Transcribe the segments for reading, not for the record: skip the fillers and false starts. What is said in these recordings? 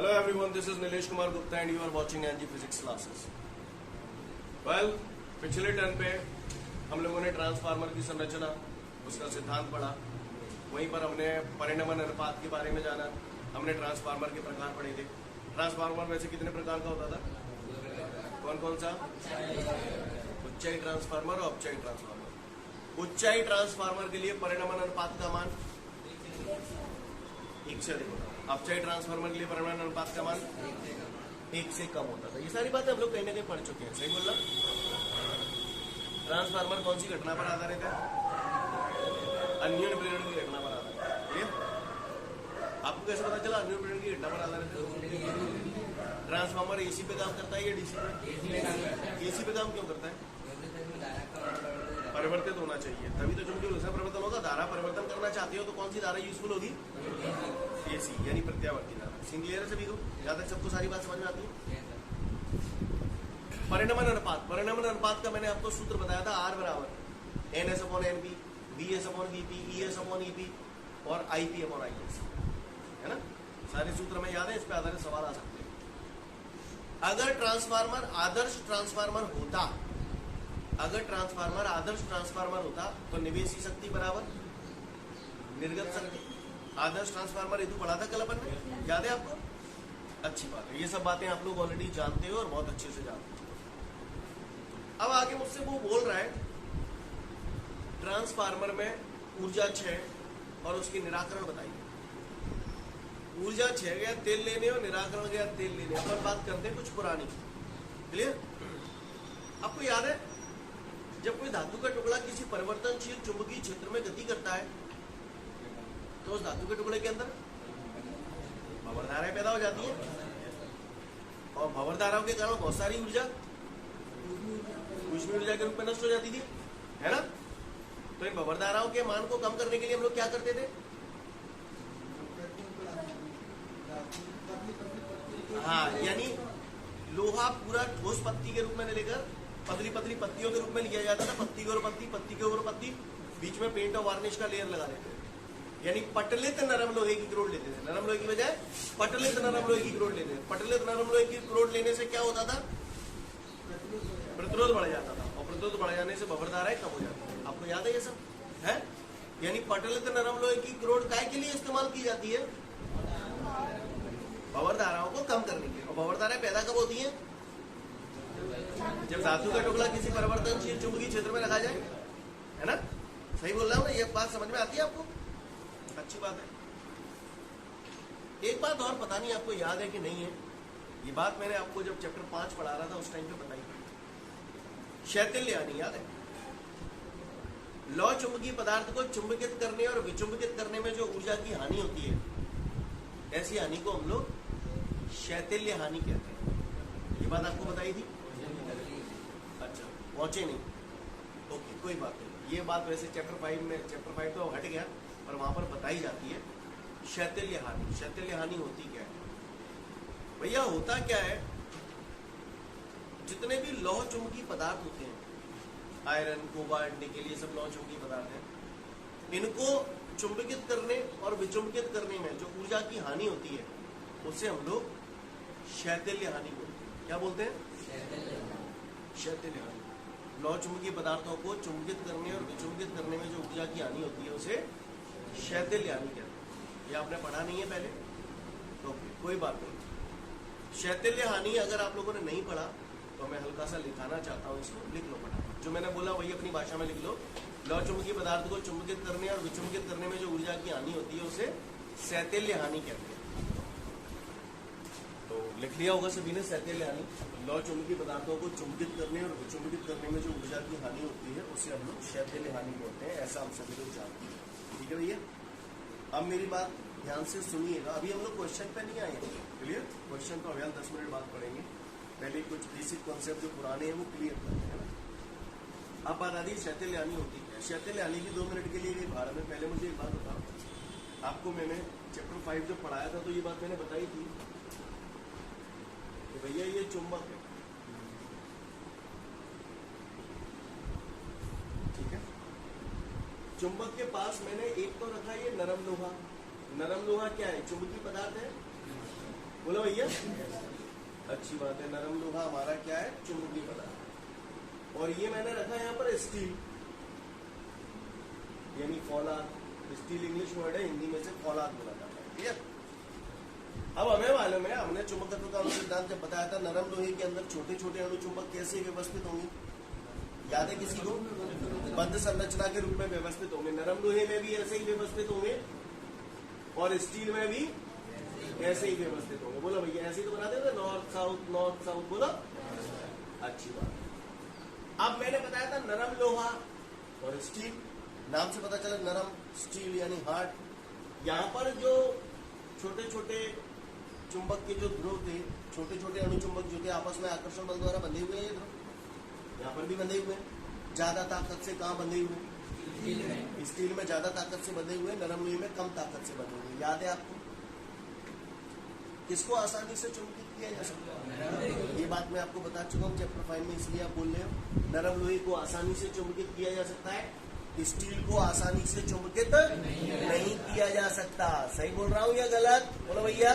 Hello everyone, this is Nilesh Kumar Gupta and you are watching NG Physics Classes. Well, पिछले turn पे हम लोगों ने transformer की संरचना, उसका सिद्धांत पढ़ा। वहीं पर हमने परिणमन अनुपात के बारे में जाना। हमने ट्रांसफार्मर के प्रकार पढ़े थे। ट्रांसफार्मर वैसे कितने प्रकार का होता था? कौन कौन सा? उच्चाई ट्रांसफार्मर और अपचाई ट्रांसफार्मर। उच्चाई ट्रांसफार्मर के लिए परिणमन अनुपात का मान 1 से अधिक होता था। अपचाई ट्रांसफार्मर के लिए परिणमन अनुपात का मान 1 से कम होता था। ये सारी बातें हम लोग कहीं ना कहीं पढ़ चुके हैं। सही बोलना? ट्रांसफार्मर कौन सी घटना पर आधारित है? अन्योन्य प्रेरण की घटना पर आधारित है। आपको कैसे पता चला अन्योन्य प्रेरण की घटना पर आधारित है? ट्रांसफार्मर एसी पे काम करता है या डीसी पे? एसी पे काम क्यों करता है? परिवर्तित होना चाहिए, तभी तो चुंबकीय ऊर्जा परिवर्तन होगा। धारा परिवर्तन करना चाहते हो तो कौन सी धारा यूजफुल होगी? एसी, यानी प्रत्यावर्ती धारा। सीन क्लियर है सभी को? जहां तक सबको सारी बात समझ में आती है? परिणमन अनुपात। परिणमन अनुपात का मैंने आपको सूत्र बताया था, R बराबर NS/NP, VS/VP, ES/EP और IP/IS, है ना? सारे सूत्र में याद है, इस पे आधारित सवाल आ सकते हैं। अगर ट्रांसफार्मर आदर्श ट्रांसफार्मर होता, अगर ट्रांसफार्मर आदर्श ट्रांसफार्मर होता तो निवेशी शक्ति बराबर निर्गत शक्ति। आदर्श ट्रांसफार्मर हेतु पढ़ा था कल अपन ने, याद है आपको? अच्छी बात है, ये सब बातें आप लोग ऑलरेडी जानते हो और बहुत अच्छे से जानते हो। अब आगे मुझसे वो बोल रहा है ट्रांसफार्मर में ऊर्जा क्षय और उसकी निराकरण बताइए। ऊर्जा क्षय गया तेल लेने और निराकरण गया तेल लेने। अपन बात करते हैं कुछ पुरानी। क्लियर? आपको याद है जब कोई धातु का टुकड़ा किसी परिवर्तनशील चुंबकीय क्षेत्र में गति करता है तो उस धातु के टुकड़े के अंदर भंवर धाराएं पैदा हो जाती है और भंवर धाराओं के कारण बहुत सारी ऊर्जा ऊष्मीय ऊर्जा के रूप में नष्ट हो जाती थी, है ना? तो इन भंवर धाराओं के मान को कम करने के लिए हम लोग क्या करते थे? हाँ, यानी लोहा पूरा ठोस पत्ती के रूप में लेकर पतली पतली पत्तियों के रूप में लिया जाता था। पत्ती के ऊपर पत्ती, पत्ती के ऊपर पत्ती, बीच में पेंट और वार्निश का लेयर लगा देते थे। यानी पटलित नरम लोहे की क्रोड लेते थे। नरम लोहे की बजाय पटलित नरम लोहे की क्रोड लेते थे। पटलित नरम लोहे की क्रोड लेने से क्या होता था? प्रतिरोध बढ़ जाता था और प्रतिरोध बढ़ जाने से भंवर धाराएं कम हो जाती है। आपको याद है ये सब? है? यानी पटलित नरम लोहे की क्रोड काय के लिए इस्तेमाल की जाती है? भंवर धाराओं को कम करने के लिए। और भंवर धाराएं पैदा कब होती है? जब धातु का टुकड़ा किसी परिवर्तनशील चुंबकीय क्षेत्र में रखा जाए, है ना? सही बोल रहा हूं ना? ये बात समझ में आती है आपको? अच्छी बात है। एक बात और पता नहीं आपको याद है कि नहीं है, ये बात मैंने आपको जब चैप्टर 5 पढ़ा रहा था उस टाइम पे बताई थी। शैथिल्य हानि याद है? लौ चुंबकीय पदार्थ को चुंबकित करने और विचुंबकित करने में जो ऊर्जा की हानि होती है, ऐसी हानि को हम लोग शैथिल्य हानि कहते हैं। ये बात आपको बताई थी? अच्छा, पहुंचे नहीं? ओके, कोई बात नहीं। ये बात वैसे चैप्टर 5 तो हट गया, पर वहां पर बताई जाती है शैथिल्य हानि। शैथिल्य हानि होती क्या है भैया? होता क्या है, जितने भी लौह चुंबकीय पदार्थ होते हैं, आयरन, कोबाल्ट, निकेल, ये सब लौह चुंबकीय पदार्थ हैं, इनको चुंबकित करने और विचुंबकित करने में जो ऊर्जा की हानि होती है उसे हम लोग शैथिल्य हानि बोलते हैं। क्या बोलते हैं? शैथिल्य हानि। लौह चुंबकीय पदार्थों को चुंबकित करने और विचुंबकित करने में जो ऊर्जा की हानि होती है उसे शैथिल्य हानि कहते हैं। ये आपने पढ़ा नहीं है पहले? तो कोई बात नहीं। शैथिल्य हानि अगर आप लोगों ने नहीं पढ़ा तो मैं हल्का सा लिखाना चाहता हूँ, इसको लिख लो फटाफट। जो मैंने बोला वही अपनी भाषा में लिख लो। लौह चुंबकीय पदार्थ को चुंबकित करने और विचुंबकित करने में जो ऊर्जा की हानि होती है उसे शैथिल्य हानि कहते हैं। तो लिख लिया होगा सभी ने शैथिल्य हानि। लौह चुंबकीय पदार्थों को चुंबकित करने और विचुंबकित करने में जो ऊर्जा की हानि होती है उसे हम लोग शैथिल्य हानि बोलते हैं। ऐसा हम सभी लोग जानते हैं। ठीक है भैया? अब मेरी बात ध्यान से सुनिएगा। अभी हम लोग क्वेश्चन पे नहीं आए हैं। क्लियर? क्वेश्चन तो अभी 10 मिनट बाद पढ़ेंगे। पहले कुछ बेसिक कॉन्सेप्ट जो पुराने हैं वो क्लियर करते हैं ना। अब बात आती है शैथिल्य हानि होती है। शैथिल्य हानि भी 2 मिनट के लिए भारत में। पहले मुझे एक बात बताओ, आपको मैंने चैप्टर 5 जब पढ़ाया था तो ये बात मैंने बताई थी कि भैया ये चुंबक है, ठीक है? चुंबक के पास मैंने एक तो रखा ये नरम लोहा। नरम लोहा क्या है? चुंबकीय पदार्थ है, बोलो भैया, अच्छी बात है। नरम लोहा हमारा क्या है? चुंबकीय पदार्थ। और ये मैंने रखा है यहाँ पर स्टील, यानी फौलाद। स्टील इंग्लिश वर्ड है, हिंदी में से फौलाद बोला जाता है। ठीक है, अब हमें मालूम है, हमने चुंबकत्व का सिद्धांत जब बताया था, नरम लोहे के अंदर छोटे छोटे अणुचुंबक कैसे व्यवस्थित होंगे? याद है किसी को? बद्ध संरचना के रूप में व्यवस्थित होंगे। नरम लोहे में भी ऐसे ही व्यवस्थित होंगे और स्टील में भी ऐसे ही व्यवस्थित होंगे। बोलो भैया, ऐसे ही तो बना देते, नॉर्थ साउथ। बोलो, अच्छी बात। अब मैंने बताया था नरम लोहा और स्टील, नाम से पता चला नरम, स्टील यानी हार्ड। यहाँ पर जो छोटे छोटे चुंबक के जो ध्रुव थे, छोटे छोटे अणुचुंबक जो थे, आपस में आकर्षण बल द्वारा बंधे हुए हैं। ये ध्रुव यहाँ पर भी बंधे हुए हैं। ज्यादा ताकत से कहाँ बंधे हुए हैं? स्टील में ज्यादा ताकत से बंधे हुए, नरम लोहे में कम ताकत से बंधे हुए। याद है आपको? किसको आसानी से चुंबकित किया जा सकता है? ये बात मैं आपको बता चुका हूँ चैप्टर 5 में, इसलिए आप बोल रहे हो। नरम लोहे को आसानी से चुंबकित किया जा सकता है, स्टील को आसानी से चुंबकित नहीं किया जा सकता। सही बोल रहा हूँ या गलत? बोलो भैया,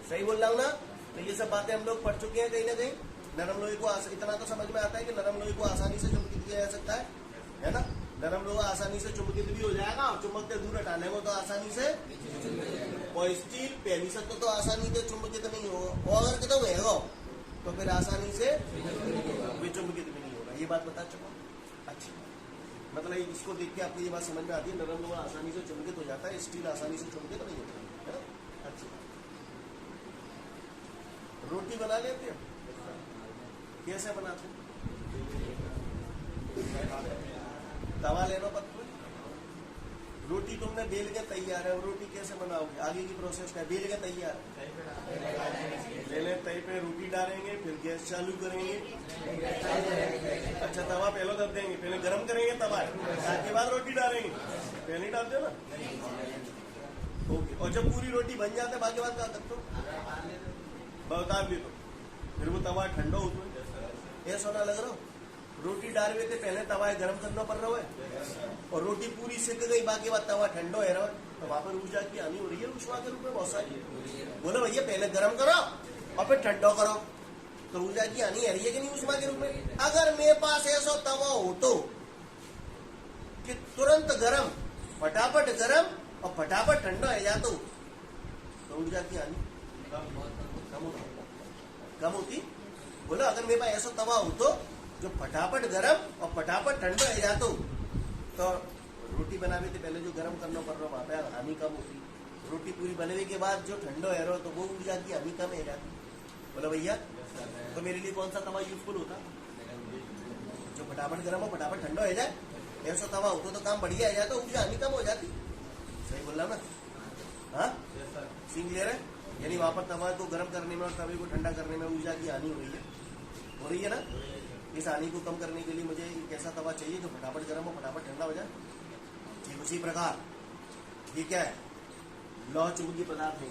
सही बोल रहा हूँ ना? तो ये सब बातें हम लोग पढ़ चुके हैं कहीं ना कहीं। नरम लोहे को इतना तो समझ में आता है कि नरम लोहे को आसानी से चुंबकित किया जा सकता है ना? नरम लोहा आसानी से चुंबकित भी हो जाएगा और चुंबक से दूर हटाने को तो आसानी से। और स्टील पहली शर्त तो आसानी से चुंबकित नहीं होगा, और अगर कितना होगा तो फिर आसानी से विचुंबकित भी नहीं होगा। ये बात बता चुका हूँ। अच्छी, मतलब इसको देख के आपको ये बात समझ में आती है, नरम लोहा आसानी से चुंबकित हो जाता है, स्टील आसानी से चुंबकित नहीं होता है। अच्छी, रोटी बना लेते हो? कैसे बनाते? तवा लेना पत्थर, रोटी तुमने बेल के तैयार है, रोटी कैसे बनाओगे? आगे की प्रोसेस क्या है? बेल के तैयार, पहले तई पे रोटी डालेंगे, फिर गैस चालू करेंगे। अच्छा, तवा पहले दब देंगे, पहले गरम करेंगे तवा, उसके बाद रोटी डालेंगे। पहले डालते हो ना? ओके। और जब पूरी रोटी बन जाते है, बाकी बात क्या करते हो? बता भी तो फिर वो तवा ठंडा होता है। ये सोना लग रहा हो? रोटी डाल रहे थे, पहले तवा गरम करना पड़ रहा है और रोटी पूरी सिक गई, बाकी बात तवा ठंडा है रहा, तो वहां पर ऊर्जा की हानि हो रही है ऊष्मा के रूप में बहुत सारी। बोलो भैया, पहले गरम करो और फिर ठंडा करो, तो ऊर्जा की हानि आ रही है कि नहीं ऊष्मा के रूप में? अगर मेरे पास ऐसा तवा हो तो कि तुरंत गरम, फटाफट गरम और फटाफट ठंडा हो जाता, तो ऊर्जा की हानि कम होती। बोलो, अगर मेरे पास ऐसा तवा हो तो जो फटाफट गरम और फटाफट ठंडा हो जाता, तो रोटी बनाने से पहले जो गरम करना पड़ रहा, वहां पे हानि कम होती। रोटी पूरी बनने के बाद जो ठंडा है रहा, तो वो ऊर्जा की हानि कम है जाती। बोलो भैया, तो मेरे लिए कौन सा तवा यूजफुल होता? जो फटाफट गरम हो फटाफट ठंडा हो जाए, ऐसा तवा होता तो काम बढ़िया आ जाता, ऊर्जा हानि कम हो जाती। सही बोल रहा ना? हाँ, सीन क्लियर है? यानी वहां पर तवा को गर्म करने में और तवे को ठंडा करने में ऊर्जा की हानि हो रही है ना? इस हानि को कम करने के लिए मुझे एक ऐसा तवा चाहिए जो फटाफट गर्म हो फटाफट ठंडा हो जाए। ठीक उसी प्रकार ये क्या है? लौह चुंबकीय पदार्थ है।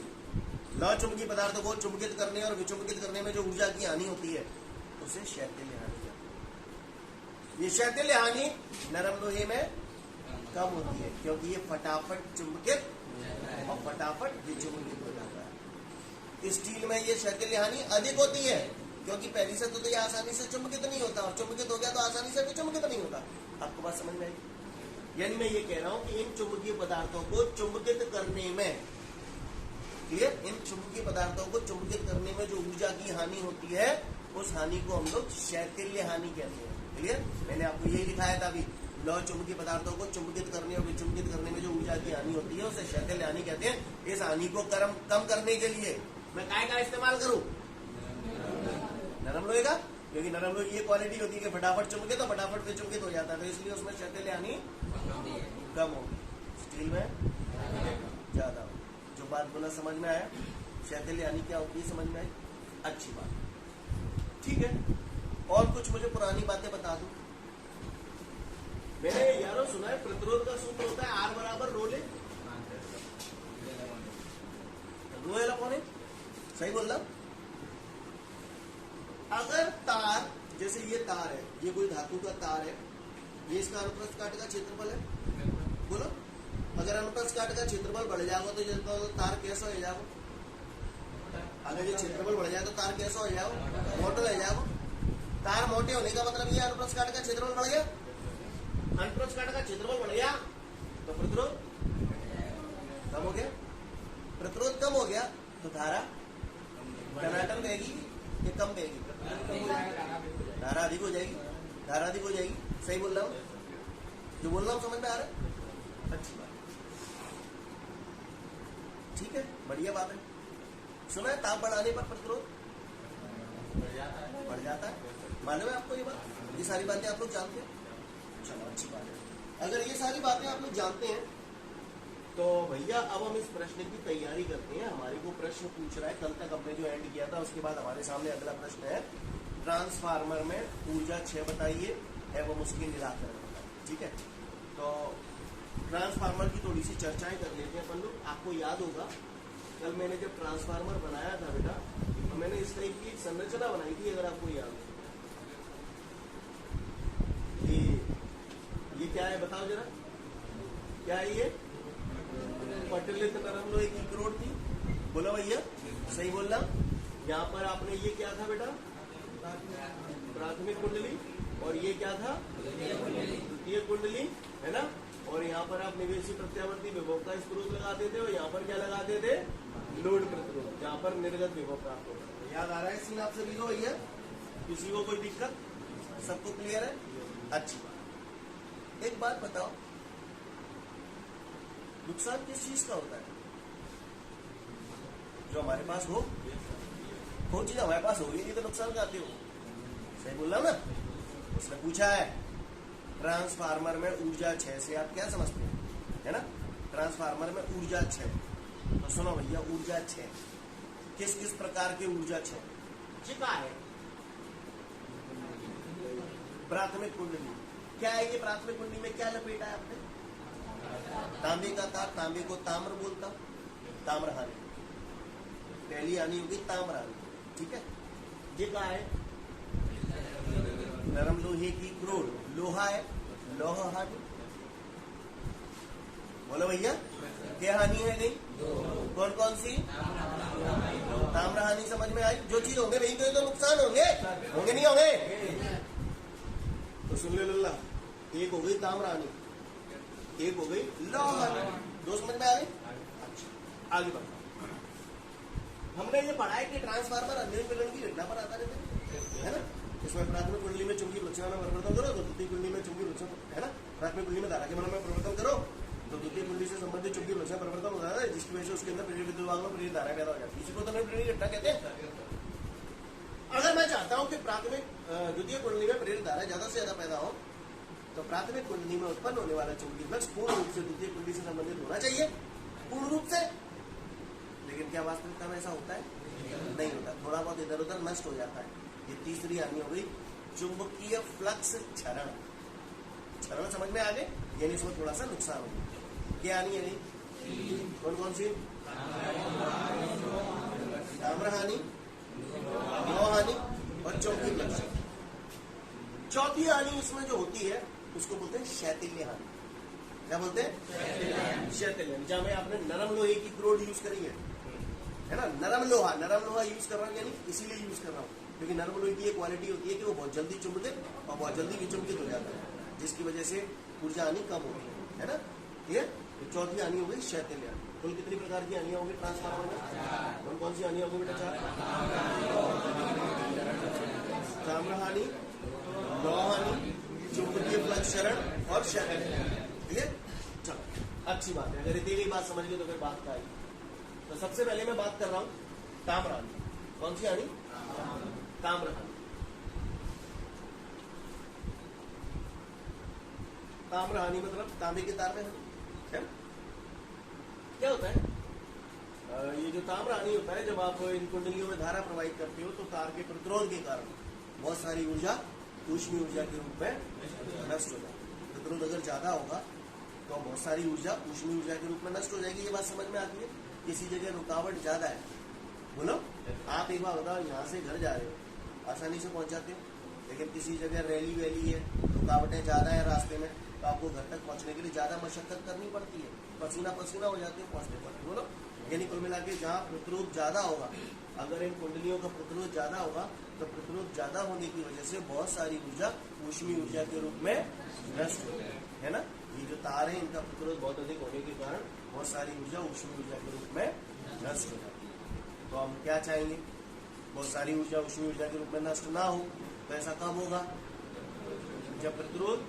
लौह चुंबकीय पदार्थों को चुंबकित करने और विचुंबकित करने में जो ऊर्जा की हानि होती है, उसे शैथिल्य हानि कहते हैं। ये शैथिल्य हानि नरम लोहे में कम होती है, क्योंकि ये फटाफट चुंबकित और फटाफट विचुंबकित हो जाता है। स्टील में ये शैथिल्य हानि अधिक होती है, क्योंकि पहली से तो ये आसानी से चुंबकित नहीं होता, और चुंबकित हो गया तो आसानी से विचुंबकित नहीं होता। आपको बात समझ में आई? यानी मैं ये कह रहा हूं कि इन चुंबकीय पदार्थों को चुंबकित करने में, क्लियर, इन चुंबकीय पदार्थों को चुंबकित करने में जो ऊर्जा की हानि होती है, उस हानि को हम लोग शैथिल्य हानि कहते हैं। क्लियर? मैंने आपको यही दिखाया था अभी, लौह चुंबकीय पदार्थों को चुंबकित करने और विचुंबकित करने में जो ऊर्जा की हानि होती है, उसे शैथिल्य हानि कहते हैं। इस हानि को कम करने के लिए मैं काय का इस्तेमाल करूं? नरम लोहे का, क्योंकि नरम लोहे की ये क्वालिटी होती है कि फटाफट चुंबकित तो फटाफट विचुंबकित हो जाता है, तो इसलिए उसमें शैथिल्य हानि कम होगी, स्टील में ज्यादा होगी। जो बात बोला समझ में आया? शैथिल्य हानि क्या होती है समझ में आई? अच्छी बात, ठीक है। और कुछ मुझे पुरानी बातें बता दो। मैंने यारों सुना है प्रतिरोध का सूत्र होता है R बराबर रोले रोएल अपॉन ए। सही बोल रहा? अगर तार, जैसे ये तार है, ये कोई धातु का तार है, ये इसका अनुप्रस्थ काट का क्षेत्रफल है। बोलो, अगर अनुप्रस्थ काट का क्षेत्रफल बढ़ जाएगा तो तार कैसा हो जाएगा? अगर ये क्षेत्रफल बढ़ जाए तो तार कैसा हो जाएगा? मोटा हो जाएगा। तार मोटे होने का मतलब ये अनुप्रस्थ काट का क्षेत्रफल बढ़ गया। अनुप्रस्थ काट का क्षेत्रफल बढ़ गया तो प्रतिरोध कम हो गया। प्रतिरोध कम हो गया तो धारा टनाटन बहेगी कि कम बहेगी? धारा अधिक हो जाएगी। धारा अधिक हो जाएगी। सही बोल रहा हूँ? जो बोल रहा हूँ समझ में आ रहा है? अच्छी बात, ठीक है, बढ़िया बात है। सुना है ताप बढ़ाने पर प्रतिरोध बढ़ जाता है। मालूम है आपको ये बात? ये सारी बातें आप लोग जानते हैं? चलो अच्छी बात है। अगर ये सारी बातें आप लोग जानते हैं तो भैया अब हम इस प्रश्न की तैयारी करते हैं। हमारे को प्रश्न पूछ रहा है, कल तक हमने जो एंड किया था उसके बाद हमारे सामने अगला प्रश्न है, ट्रांसफार्मर में ऊर्जा क्षय बताइए एवं उसके निराकरण बताइए। ठीक है, तो ट्रांसफार्मर की थोड़ी सी चर्चाएं कर लेते हैं अपन लोग। आपको याद होगा कल मैंने जब ट्रांसफार्मर बनाया था बेटा, तो मैंने इस टाइप की एक संरचना बनाई थी, अगर आपको याद हो। ये क्या है बताओ जरा, क्या है ये? पटलित नरम लोहे की करोड़ थी। बोला भैया, सही बोल रहा? यहाँ पर आपने ये क्या था बेटा? प्राथमिक कुंडली, और ये क्या था? द्वितीय कुंडली, है ना। और यहाँ पर आप निवेशी प्रत्यावर्ती विभव का स्रोत लगाते थे, और यहाँ पर क्या लगाते थे? लोड प्रतिरोध, जहाँ पर निर्गत विभव प्राप्त होता है। याद आ रहा है सीन आपसे भी? भैया किसी को कोई दिक्कत? सबको क्लियर है? अच्छी बात। एक बात बताओ, नुकसान किस चीज का होता है? जो हमारे पास हो, कोई चीज हमारे पास होगी नहीं तो नुकसान खाते हो। सही बोल रहा हूं ना? उसने पूछा है ट्रांसफार्मर में ऊर्जा क्षय से आप क्या समझते हैं, है ना? ट्रांसफार्मर में ऊर्जा क्षय, तो सुनो भैया, ऊर्जा क्षय किस किस प्रकार के ऊर्जा क्षय? क्या है प्राथमिक कुंडली? क्या है ये प्राथमिक कुंडली में? क्या लपेटा है आपने? तांबे का तार, तांबे को ताम्र बोलता, ताम्र हानि। पहली हानि होगी ताम्र हानि। ठीक है, ये क्या है? नरम लोहे की करोड़, लोहा है, लोह हानि। बोलो भैया, क्या हानि है? नहीं, कौन कौन सी? ताम्र हानि। समझ में आई? जो चीज होंगे वही तो नुकसान होंगे, होंगे नहीं होंगे? तो सुन ले लल्ला, एक हो गई ताम्र हानि, एक हो गई लोह हानि। दो समझ में आ गई? अच्छा, आगे बढ़ो। हमने ये पढ़ा है कि ट्रांसफार्मर अंतरिम मिलन की घटना पर आधारित है ना। इसमें प्राथमिक कुंडली में चुंबकीय प्रक्षेपण में परिवर्तन करो तो द्वितीय कुंडली में चुंबकीय प्रक्षेपण, है ना। प्राथमिक कुंडली में धारा के मन में परिवर्तन करो तो द्वितीय कुंडली से संबंधित चुंबकीय प्रक्षेपण परिवर्तन होता है, जिसकी वजह से उसके अंदर प्रेरित विद्युत भाग में प्रेरित धारा पैदा हो जाती है। इसी को तो प्रेरित घटना कहते हैं। अगर मैं चाहता हूं कि प्राथमिक द्वितीय कुंडली में प्रेरित धारा ज्यादा से ज्यादा पैदा हो, तो प्राथमिक कुंडली में उत्पन्न होने वाला चुंबकीय फ्लक्स पूर्ण रूप से द्वितीय कुंडली से संबंधित होना चाहिए, पूर्ण रूप से। लेकिन क्या वास्तविकता में ऐसा होता है? नहीं होता, थोड़ा बहुत इधर उधर नष्ट हो जाता है। ये तीसरी हानि हो गई चुंबकीय फ्लक्स क्षरण। क्षरण समझ में आ गए? यानी इसमें थोड़ा सा नुकसान हो गया। क्या हानि है? नहीं, कौन कौन सी? ताम्र हानि, लोह हानि और चुंबकीय फ्लक्स। चौथी हानि इसमें जो होती है उसको बोलते हैं शैथिल्य हानि। क्या बोलते हैं? शैथिल्य। जहां में आपने नरम लोहे की करोड़ यूज करी है ना, नरम लोहा यूज कर रहा हूँ, यानी इसीलिए यूज कर रहा हूँ क्योंकि नरम लोहे की एक क्वालिटी होती है कि वो बहुत जल्दी चुंबकित और बहुत जल्दी विचुंबित हो जाता है, जिसकी वजह से ऊर्जा हानि कम होती है ना। ठीक है, तो चौथी हानि हो गई शैथिल्य हानि। कुल कितनी प्रकार की हानियां होंगी ट्रांसफार्मर में? कौन कौन सी हानियां होंगी बेटा? 4। ताम्र हानि, लोह हानि, चुंबकीय फ्लक्स क्षरण और शैथिल्य। ठीक है, चलो अच्छी बात है। अगर इतनी बात समझ गए तो फिर बात का आई। तो सबसे पहले मैं बात कर रहा हूं ताम्र हानि। कौन सी हानि? ताम्र हानि। ताम्र हानि मतलब तांबे के तार में है। क्या होता है? ये जो ताम्र हानि होता है, जब आप इन कुंडलियों में धारा प्रवाहित करते हो तो तार के प्रतिरोध के कारण बहुत सारी ऊर्जा ऊष्मीय ऊर्जा के रूप में नष्ट हो जाती है। प्रतिरोध अगर ज्यादा होगा तो बहुत सारी ऊर्जा ऊष्मीय ऊर्जा के रूप में नष्ट हो जाएगी। ये बात समझ में आती है? किसी जगह रुकावट ज्यादा है, बोलो आप एक बार बताओ, यहाँ से घर जा रहे हो आसानी से पहुंच जाते हो, लेकिन किसी जगह रैली वैली है, रुकावटें ज्यादा है रास्ते में, तो आपको घर तक पहुंचने के लिए ज्यादा मशक्कत करनी पड़ती है, पसीना पसीना हो जाते हो पहुंचने पर। बोलो यानी कुल मिला के जहाँ प्रतिरोध ज्यादा होगा, अगर इन कुंडलियों का प्रतिरोध ज्यादा होगा तो प्रतिरोध ज्यादा होने की वजह से बहुत सारी ऊर्जा ऊष्मीय ऊर्जा के रूप में नष्ट हो जाए, है ना। ये जो तार है इनका प्रतिरोध बहुत अधिक होने के कारण बहुत सारी ऊर्जा ऊष्मीय ऊर्जा के रूप में नष्ट हो जाती है। तो हम क्या चाहेंगे, बहुत सारी ऊर्जा ऊष्मीय ऊर्जा के रूप में नष्ट ना हो। तो ऐसा कब होगा, जब प्रतिरोध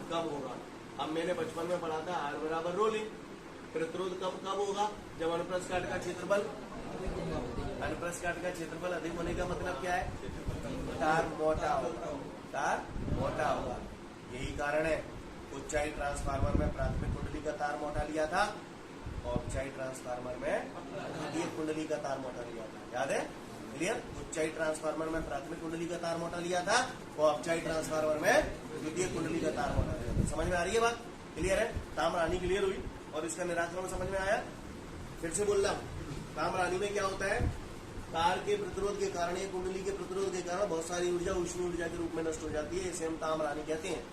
कम होगा। अब मैंने बचपन में पढ़ा था R बराबर रो लिंक। प्रतिरोध कब होगा, जब अनुप्रस्थ काट का क्षेत्रफल, अनुप्रस्थ काट का क्षेत्रफल अधिक होने का मतलब क्या है, तार मोटा होगा, तार मोटा होगा। यही कारण है उच्चाई ट्रांसफार्मर में प्राथमिक कुंडली का तार मोटा लिया था और उच्चाई ट्रांसफार्मर में द्वितीय कुंडली का तार मोटा लिया था। याद है, क्लियर। उच्चाई ट्रांसफार्मर में प्राथमिक कुंडली का तार मोटा लिया था और अपचाई ट्रांसफार्मर में द्वितीय कुंडली का तार मोटा लिया था। समझ में आ रही है बात, क्लियर है। ताम्रानी क्लियर हुई और इसका निराकरण समझ में आया। फिर से बोल रहा हूं, ताम्रानी में क्या होता है, तार के प्रतिरोध के कारण, एक कुंडली के प्रतिरोध के कारण बहुत सारी ऊर्जा ऊष्मीय ऊर्जा के रूप में नष्ट हो जाती है। इसे हम ताम्रानी कहते हैं।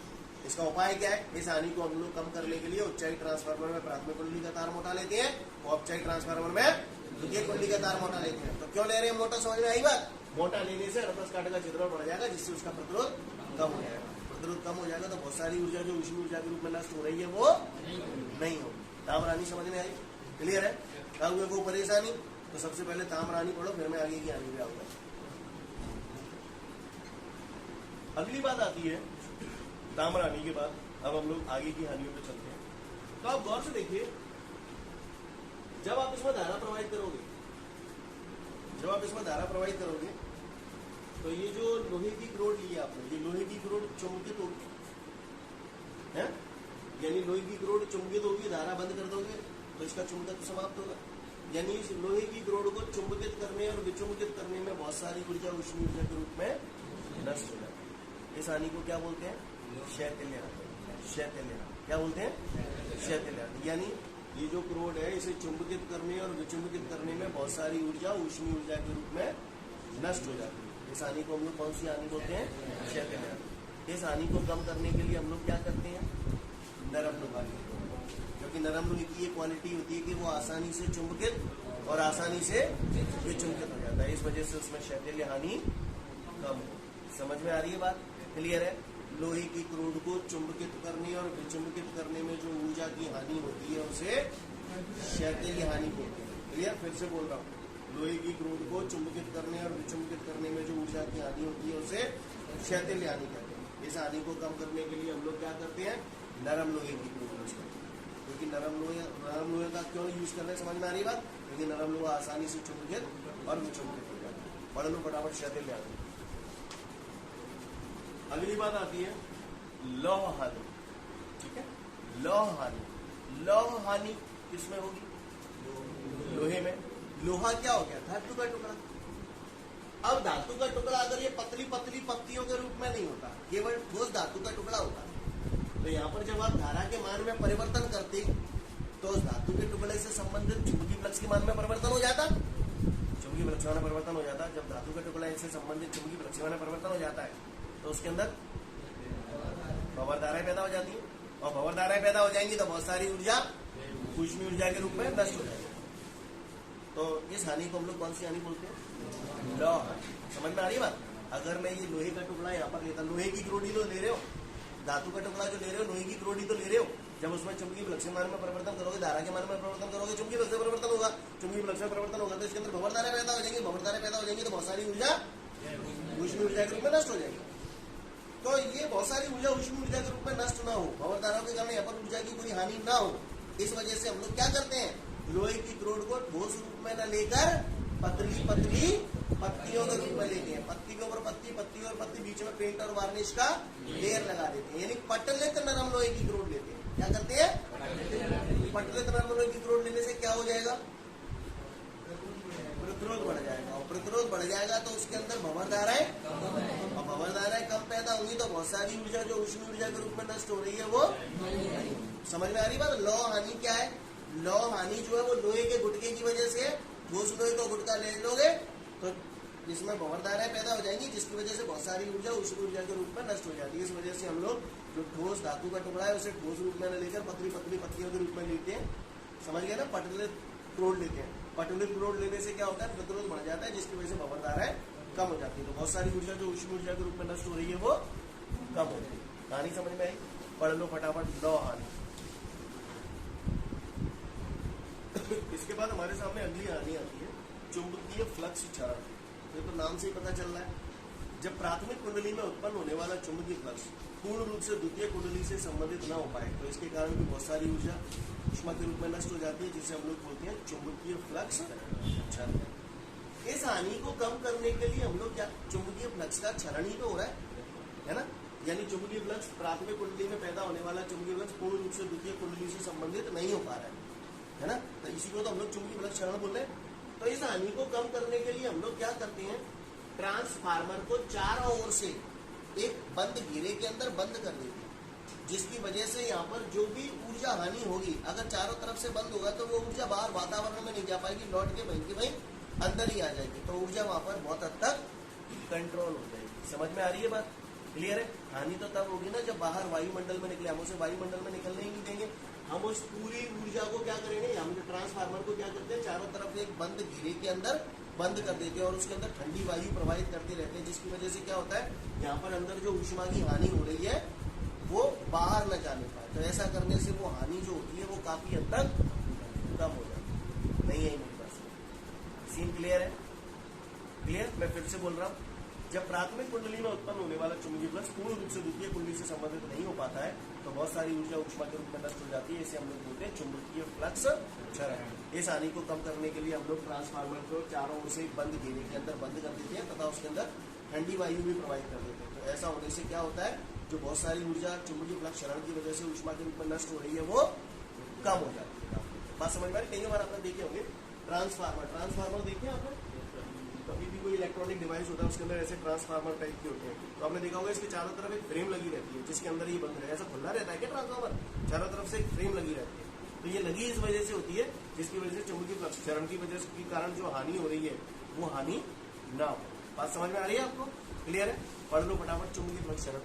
इसका उपाय क्या है, इस हानि को हम लोग कम करने के लिए उच्चाई ट्रांसफार्मर में प्राथमिक कुंडली का तार मोटा लेते हैं और अपचाई ट्रांसफार्मर में द्वितीय कुंडली का तार मोटा लेते हैं। तो क्यों ले रहे हैं मोटा, समझ में आई बात। मोटा लेने से अनुप्रस्थ काट का क्षेत्रफल बढ़ जाएगा, जिससे उसका प्रतिरोध कम हो जाएगा। प्रतिरोध कम हो जाएगा तो बहुत सारी ऊर्जा जो ऊष्मीय ऊर्जा के रूप में नष्ट हो रही है वो नहीं होगी। ताम्रानी समझ में आई, क्लियर है। कब हुए को परेशानी, तो सबसे पहले ताम्रानी पढ़ो, फिर मैं आगे की हानि भी आऊंगा। अगली बात आती है ताम्रानी के बाद, अब हम लोग आगे की हानियों पे चलते हैं। तो आप गौर से देखिए, जब आप इसमें धारा प्रवाहित करोगे, जब आप इसमें धारा प्रवाहित करोगे तो ये जो लोहे की ग्रोड ली है आपने, ये लोहे की ग्रोड चुंबकित होगी, है, यानी लोहे की ग्रोड चुंबकित होगी। धारा बंद कर दोगे तो इसका चुंबकत्व समाप्त होगा। यानी इस लोहे की ग्रोड को चुंबकित करने और विचुंबकित करने में बहुत सारी ऊर्जा ऊष्मीय ऊर्जा के रूप में नष्ट हो जाती है। इस हानि को क्या बोलते हैं, क्षैतिल्य हानि। क्षैतिल्य हानि क्या बोलते हैं, क्षैतिल्य हानि। यानी ये जो ग्रोड है इसे चुंबकित करने और विचुंबकित करने में बहुत सारी ऊर्जा ऊष्मीय ऊर्जा के रूप में नष्ट हो जाती है। इस हानि को हम लोग कौन सी हानि बोलते हैं, क्षैतिल्य हानि। इस हानि को कम करने के लिए हम लोग क्या करते हैं, नरम लोहा, क्योंकि नरम लोहे की ये क्वालिटी होती है कि वो आसानी से चुंबकित और आसानी से विचुंबकित हो जाता है। इस वजह से उसमें क्षैतिल्य हानि कम हो। समझ में आ रही है बात, क्लियर है। लोहे की क्रोड को चुंबकित करने और विचुंबकित करने में जो ऊर्जा की हानि होती है उसे क्षैतिल्य हानि बोलते हैं। क्लियर, फिर से बोल रहा हूँ, लोहे की क्रोड को चुंबकित करने और विचुंबकित करने में जो ऊर्जा की हानि होती है उसे क्षैतिल्य हानि कहते हैं। इस हानि को कम करने के लिए हम लोग क्या करते हैं, नरम लोहे की क्रोड यूज करते हैं। क्योंकि नरम लोहे का क्यों यूज कर रहे हैं, समझ में आ रही बात, क्योंकि नरम लोहा आसानी से चुंबकित और विचुंबकित हो जाता है। पढ़ लो फटाफट, क्षैतिल्य हानि। अगली बात आती है लौह हानि, ठीक है। लौह हानि, लौह हानि किसमें होगी, लोहे में। लोहा क्या हो गया, धातु का टुकड़ा। अब धातु का टुकड़ा अगर ये पतली पतली पत्तियों के रूप में नहीं होता, केवल ठोस धातु का टुकड़ा होता, तो यहाँ पर जब आप धारा के मान में परिवर्तन करते तो उस धातु के टुकड़े से संबंधित चुंबकीय फ्लक्स के मान में परिवर्तन हो जाता, चुंबकीय फ्लक्स में परिवर्तन हो जाता। जब धातु के टुकड़े से संबंधित चुंबकीय फ्लक्स में परिवर्तन हो जाता है तो उसके अंदर भंवर धाराएं पैदा हो जाती है, और भंवर धाराएं पैदा हो जाएंगी तो बहुत सारी ऊर्जा ऊष्मीय ऊर्जा के रूप में नष्ट हो जाएगी। तो इस हानि को हम लोग कौन सी हानि बोलते हैं, लौह हानि। समझ में आ रही है बात। अगर मैं ये लोहे का टुकड़ा यहाँ पर लेता, लोहे की क्रोडी तो ले रहे हो, धातु का टुकड़ा जो ले रहे हो, लोहे की क्रोडी तो ले रहे हो, जब उसमें चुंबकीय फ्लक्स मान में परिवर्तन करोगे, धारा के मान में परिवर्तन करोगे, चुंबकीय फ्लक्स में परिवर्तन होगा, चुंबकीय फ्लक्स में परिवर्तन होगा तो इसके अंदर भंवर धाराएं पैदा हो जाएंगी, भंवर धाराएं पैदा हो जाएंगी तो बहुत सारी ऊर्जा ऊष्मीय ऊर्जा के रूप में नष्ट हो जाएगी। तो ये बहुत सारी ऊर्जा ऊष्मीय ऊर्जा के रूप में नष्ट ना हो, भंवर धाराओं के कारण यहाँ पर ऊर्जा की कोई हानि ना हो, इस वजह से हम लोग क्या करते हैं, लोहे की क्रोड को ठोस रूप में न लेकर पतली पतली पत्तियों के रूप में लेते हैं। पत्ती के ऊपर पत्ती, पत्ती और पत्ती, बीच में पेंट और वार्निश का लेयर लगा देते हैं। यानी पटलित नरम लोहे की क्रोड लेते हैं। क्या करते हैं, पटलित नरम लोहे की क्रोड लेने से क्या हो जाएगा, प्रतिरोध बढ़ जाएगा, और प्रतिरोध बढ़ जाएगा तो उसके अंदर भंवर धाराएं, और भंवर धाराएं कम पैदा होंगी तो बहुत सारी ऊर्जा जो ऊष्मीय ऊर्जा के रूप में नष्ट हो रही है वो समझ में आ रही बात। लौह हानि क्या है, लौह हानि जो है वो लोहे के गुटके की वजह से, ठोस लोहे को गुटका ले लोगे तो जिसमें भंवर धाराएं पैदा हो जाएंगी, जिसकी वजह से बहुत सारी ऊर्जा ऊष्मीय ऊर्जा के रूप में नष्ट हो जाती है। इस वजह से हम लोग जो ठोस धातु का टुकड़ा है उसे ठोस रूप में न लेकर पतली पतली पत्तियों के रूप में लेते हैं। समझ गए ना, पटलित फ्लूइड लेते हैं। पर्टिकुलर फ्लूइड लेने से क्या होता है, प्रतिरोध बढ़ जाता है, जिसकी वजह से भंवर धाराएं कम हो जाती है। तो बहुत सारी ऊर्जा जो ऊष्मीय ऊर्जा के रूप में नष्ट हो रही है वो कम हो जाती है। कहानी समझ में आई? पढ़ लो फटाफट। लौ हानि। इसके बाद हमारे सामने अगली हानि आती है चुंबकीय फ्लक्स क्षरण। ये तो नाम से ही पता चल रहा है, जब प्राथमिक कुंडली में उत्पन्न होने वाला चुंबकीय फ्लक्स पूर्ण रूप से द्वितीय कुंडली से संबंधित न हो पाए तो इसके कारण भी बहुत सारी ऊर्जा ऊष्मा के रूप में नष्ट हो जाती है, जिसे हम लोग बोलते हैं चुंबकीय फ्लक्स क्षरण। इस हानि को कम करने के लिए हम लोग क्या, चुंबकीय फ्लक्स का क्षरण ही तो हो रहा है ना। यानी चुंबकीय फ्लक्स प्राथमिक कुंडली में पैदा होने वाला चुंबकीय फ्लक्स पूर्ण रूप से द्वितीय कुंडली से संबंधित नहीं हो पा रहा है ना। तो इसी को तो हम लोग चुंबकीय फ्लक्स क्षरण बोल रहे हैं। तो इस हानि को कम करने के लिए हम लोग क्या करते हैं, ट्रांसफार्मर को चारों ओर से एक बंद घेरे के अंदर बंद कर देते हैं, जिसकी वजह से यहाँ पर जो भी ऊर्जा हानि होगी, अगर चारों तरफ से बंद होगा तो वो ऊर्जा बाहर वातावरण में नहीं जा पाएगी, लौट के वहीं अंदर ही आ जाएगी। तो ऊर्जा वहां पर बहुत हद तक कंट्रोल हो जाएगी। समझ में आ रही है बात? क्लियर है? हानि तो तब होगी ना जब बाहर वायुमंडल में निकले, हम उसे वायुमंडल में निकलने ही नहीं देंगे। हम उस पूरी ऊर्जा को क्या करेंगे, हम जो ट्रांसफार्मर को क्या करते हैं, चारों तरफ एक बंद घेरे के अंदर बंद कर देते हैं और उसके अंदर ठंडी वायु प्रवाहित करते रहते हैं, जिसकी वजह से क्या होता है, यहाँ पर अंदर जो ऊष्मा की हानि हो रही है वो बाहर न जाने पाए। तो ऐसा करने से वो हानि जो होती है वो काफी हद तक कम हो जाती है। नहीं है मेरे पास? सीन क्लियर है? क्लियर? मैं फिर से बोल रहा हूँ, जब प्राथमिक कुंडली में उत्पन्न होने वाला चुंबकीय फ्लक्स पूर्ण रूप से द्वितीय कुंडली से संबंधित नहीं हो पाता है तो बहुत सारी ऊर्जा ऊष्मा के रूप में नष्ट हो जाती है। इसे हम लोग बोलते हैं चुंबकीय फ्लक्स क्षरण। इस हानि को कम करने के लिए हम लोग ट्रांसफार्मर को चारों ओर से बंद घेरे के अंदर बंद कर देते हैं तथा उसके अंदर ठंडी वायु भी प्रवाहित कर देते हैं। तो ऐसा होने से क्या होता है, जो बहुत सारी ऊर्जा चुंबकीय फ्लक्स क्षरण की वजह से ऊष्मा के रूप में नष्ट हो रही है वो कम हो जाती है। बात समझ में आ रही? कई बार आपने देखे होंगे ट्रांसफार्मर देखे आपने? कभी भी कोई इलेक्ट्रॉनिक डिवाइस होता है उसके अंदर ऐसे ट्रांसफार्मर टाइप के होते हैं, तो आपने देखा होगा इसके चारों तरफ एक फ्रेम लगी रहती है जिसके अंदर ये बंद रहे। ऐसा खुला रहता है क्या ट्रांसफार्मर? चारों तरफ से एक फ्रेम लगी रहती है। तो ये लगी इस वजह से होती है जिसकी वजह से चुंबकीय फ्लक्स क्षरण की वजह के कारण जो हानि हो रही है वो हानि ना हो। बात समझ में आ रही है आपको? क्लियर है? पढ़ लो फटाफट चुंबकीय फ्लक्स क्षरण।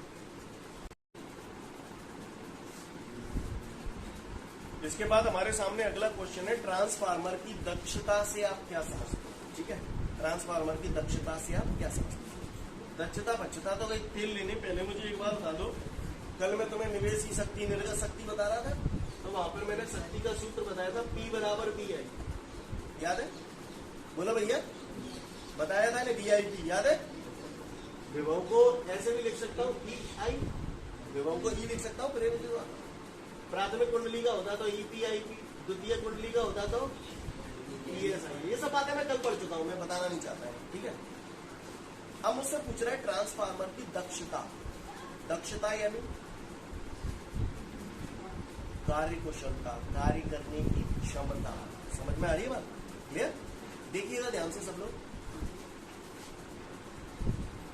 इसके बाद हमारे सामने अगला क्वेश्चन है, ट्रांसफार्मर की दक्षता से आप क्या समझते हो? ठीक है, ट्रांसफार्मर की दक्षता से आप क्या समझते हो? दक्षता बक्षता तो कहीं तेल लेने पहले मुझे एक बात बता दो, कल मैं तुम्हें निवेशी शक्ति निर्गत शक्ति बता रहा था, तो वहां पर मैंने शक्ति का सूत्र बताया था, P बराबर BI। याद है? बोलो भैया, बताया था ना BIP, याद है? विभव को ऐसे भी लिख सकता हूँ EI, विभव को E लिख सकता हूँ, प्रेरित विभव। प्राथमिक कुंडली का होता तो EPIP, द्वितीय कुंडली का होता तो ESI। ये सब बातें मैं कल पढ़ चुका हूं, मैं बताना नहीं चाहता है। ठीक है, अब मुझसे पूछ रहा है ट्रांसफार्मर की दक्षता। दक्षता यानी कार्य कुशलता, कार्य करने की क्षमता। समझ में आ रही है बात? क्लियर? देखिएगा ध्यान से सब लोग।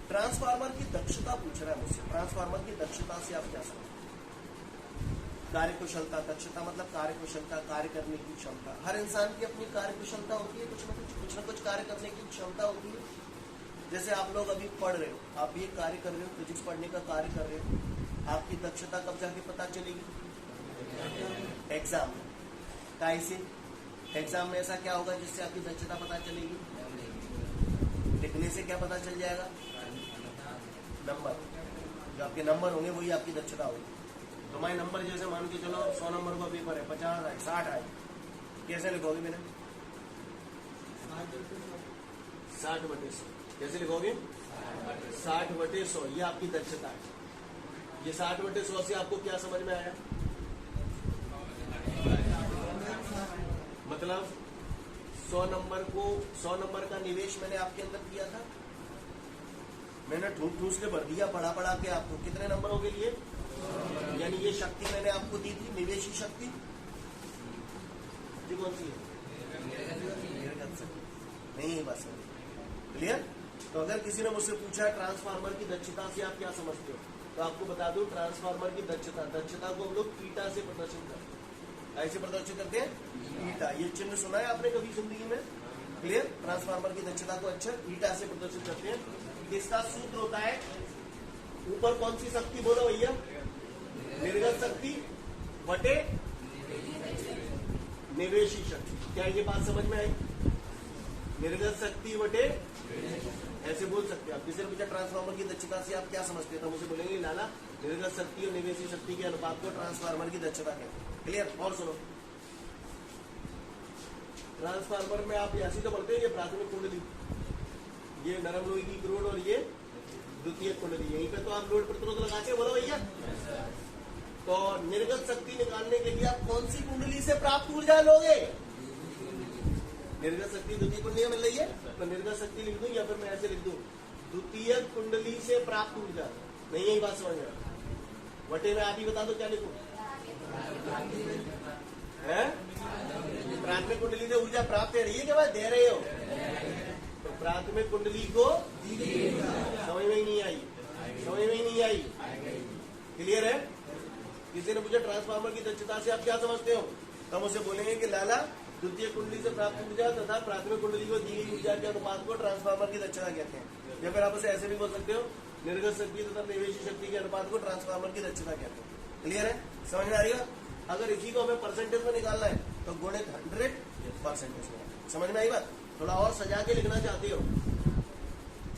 ट्रांसफार्मर की दक्षता पूछ रहा है मुझसे, ट्रांसफार्मर की दक्षता से आप क्या समझते? कार्य कुशलता, दक्षता मतलब कार्य कुशलता, कार्य करने की क्षमता। हर इंसान की अपनी कार्य कुशलता होती है, कुछ न कुछ कार्य करने की क्षमता होती है। जैसे आप लोग अभी पढ़ रहे हो, आप भी एक कार्य कर रहे हो, फिजिक्स पढ़ने का कार्य कर रहे हो, आपकी दक्षता कब जाके पता चलेगी? एग्जाम में। कैसे? एग्जाम में ऐसा क्या होगा जिससे आपकी दक्षता पता चलेगी? लिखने से क्या पता चल जाएगा? नंबर। जो आपके नंबर होंगे वही आपकी दक्षता होगी। तो मैं नंबर जैसे मान के चलो 100 नंबर का पेपर है, 50 आए, 60 आए, कैसे लिखोगे? मैंने 60/100 कैसे लिखोगे? 60/100, ये आपकी दक्षता है। ये 60/100 से आपको क्या समझ में आया? मतलब 100 नंबर का निवेश मैंने आपके अंदर किया था, मैंने ठूस के भर दिया, पढ़ा के आपको। कितने नंबरों के लिए? यानी ये शक्ति मैंने आपको दी थी, निवेशी शक्ति। ये कौन सी है? निर्गत शक्ति। नहीं है बस। क्लियर? तो अगर किसी ने मुझसे पूछा ट्रांसफार्मर की दक्षता से आप क्या समझते हो, तो आपको बता दूं ट्रांसफार्मर की दक्षता को हम लोग ईटा से प्रदर्शित करते हैं। ऐसे प्रदर्शित करते हैं ईटा। ये चिन्ह सुना है आपने कभी जिंदगी में? क्लियर? ट्रांसफार्मर की दक्षता को अच्छा ईटा से प्रदर्शित करते हैं। इसका सूत्र होता है, ऊपर कौन सी शक्ति बोलो भैया? निर्गत शक्ति बटे निवेशी शक्ति। क्या ये बात समझ में आई? निर्गत शक्ति बटे, ऐसे बोल सकते हैं आप। किसी ने पूछा ट्रांसफार्मर की दक्षता से आप क्या समझते हैं, तो मुझे बोलेंगे लाला निर्गत शक्ति और निवेशी शक्ति के अनुपात को ट्रांसफार्मर की दक्षता कहते हैं। क्लियर? और सुनो, ट्रांसफार्मर में आप ऐसी तो पढ़ते हैं, ये प्राथमिक कुंडली, ये नरम लोहे की ग्रोड और ये द्वितीय कुंडली, यहीं पे तो आप लोड प्रतिरोध लगा के बोलो भैया। तो निर्गत शक्ति निकालने के लिए आप कौन सी कुंडली से प्राप्त ऊर्जा लोगे? निर्गत शक्ति द्वितीय कुंडली में मिल रही है, तो निर्गत शक्ति लिख दूं या फिर मैं ऐसे लिख दूं, द्वितीय कुंडली से प्राप्त ऊर्जा। नहीं यही बात समझ रहा? वटे में आप ही बता दो क्या लिखूं? है प्राथमिक कुंडली से ऊर्जा प्राप्त है, के बाद दे रहे हो, तो प्राथमिक कुंडली को समझ में ही नहीं आई, समझ में ही नहीं आई। क्लियर है? किसी ने पूछा ट्रांसफार्मर की दक्षता से आप क्या समझते हो, तो हम उसे बोलेंगे कि लाला द्वितीय कुंडली से प्राप्त ऊर्जा तथा प्राथमिक कुंडली को दी गई ऊर्जा के अनुपात को ट्रांसफार्मर की दक्षता कहते हैं। या फिर आप उसे ऐसे भी बोल सकते हो, निर्गत शक्ति तथा निवेशी शक्ति के अनुपात को ट्रांसफार्मर की दक्षता कहते हैं। क्लियर है? समझ में आ रही है? अगर इसी को हमें परसेंटेज में निकालना है तो गुणित 100% में। समझ में आई बात? थोड़ा और सजा के लिखना चाहते हो,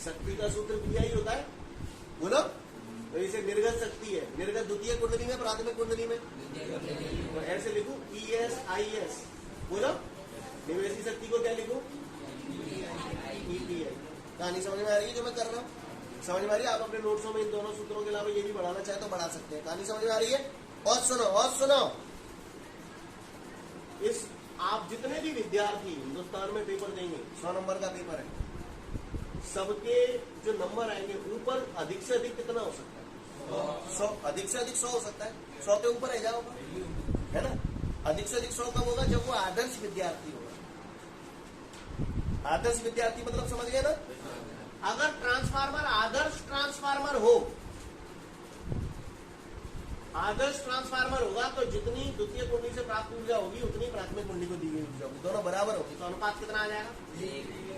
शक्ति का सूत्र भी यही होता है, बोलो। तो इसे निर्गत शक्ति है, निर्गत द्वितीय कुंडली में, प्राथमिक कुंडली में, तो ऐसे लिखूं ESIS, बोलो। निवेशी शक्ति को क्या लिखूं? EPI। कहानी समझ में आ रही है जो मैं कर रहा हूँ? समझ में आ रही है? आप अपने नोट्सों में इन दोनों सूत्रों के अलावा ये भी बढ़ाना चाहे तो बढ़ा सकते हैं। कहानी समझ में आ रही है? और सुनो, और सुनो, इस आप जितने भी विद्यार्थी हिंदुस्तान में पेपर देंगे, 100 नंबर का पेपर है, सबके जो नंबर आएंगे ऊपर अधिक से अधिक कितना हो सकता है? 100, अधिक से अधिक 100 हो सकता है। 100 के ऊपर रह जाओगा, है ना? अधिक से अधिक 100 कब होगा? जब वो आदर्श विद्यार्थी होगा। आदर्श विद्यार्थी मतलब समझ गए ना? अगर ट्रांसफार्मर आदर्श ट्रांसफार्मर हो, आदर्श ट्रांसफार्मर होगा तो जितनी द्वितीय कुंडली से प्राप्त ऊर्जा होगी उतनी प्राथमिक कुंडली को दी गई ऊर्जा होगी, दोनों बराबर होगी, तो अनुपात कितना आ जाएगा?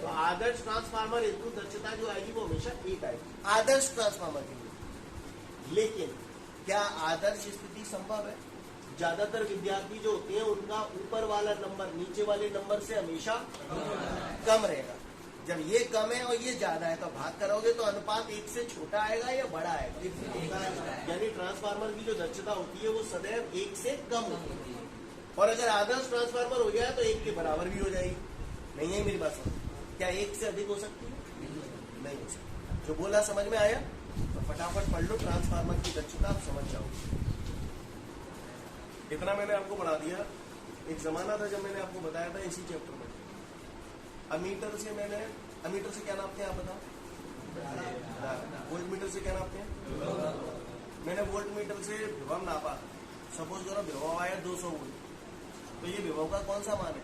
तो आदर्श ट्रांसफार्मर हेतु दक्षता जो आएगी वो हमेशा 1 आएगी, आदर्श ट्रांसफार्मर के लिए। लेकिन क्या आदर्श स्थिति संभव है? ज्यादातर विद्यार्थी जो होते हैं उनका ऊपर वाला नंबर नीचे वाले नंबर से हमेशा कम रहेगा। जब ये कम है और ये ज्यादा है तो भाग करोगे तो अनुपात 1 से छोटा आएगा या बड़ा आएगा? यानी ट्रांसफार्मर की जो दक्षता होती है वो सदैव 1 से कम होती है। और अगर आदर्श ट्रांसफार्मर हो गया तो 1 के बराबर भी हो जाएगी। नहीं है मेरी बात समझ? क्या 1 से अधिक हो सकती है? नहीं हो सकती। जो बोला समझ में आया? तो फटाफट पढ़ लो, ट्रांसफार्मर की दक्षता आप समझ जाओगे। इतना मैंने आपको बढ़ा दिया। एक जमाना था जब मैंने आपको बताया था इसी चैप्टर में, अमीटर से मैंने, अमीटर से क्या नापते हैं आप बताओ? वोल्ट मीटर से क्या नापते हैं? मैंने वोल्ट मीटर से विभव नापा। सपोज करो विभव आया 200 वोल्ट, तो ये विभव का कौन सा मान है?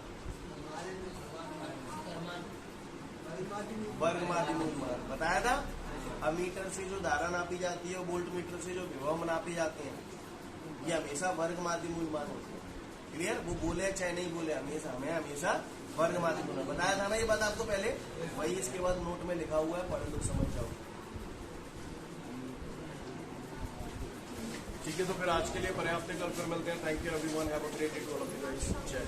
वर्ग माध्य मूल मान बताया था। अमीटर से जो धारा नापी जाती है, वोल्ट मीटर से जो विभव नापे जाते हैं, ये हमेशा वर्ग माध्य मूल मान होते हैं। क्लियर? वो बोले चाहे नहीं बोले, हमेशा हमें हमेशा वर्ग माध्य मूल बताया था ना ये बात आपको पहले, वही इसके बाद नोट में लिखा हुआ है, पढ़ लो समझ जाओ। ठीक है, तो फिर आज के लिए पर्याप्त है, कल फिर मिलते हैं। Thank you everyone, have a great day to all of you guys. जय।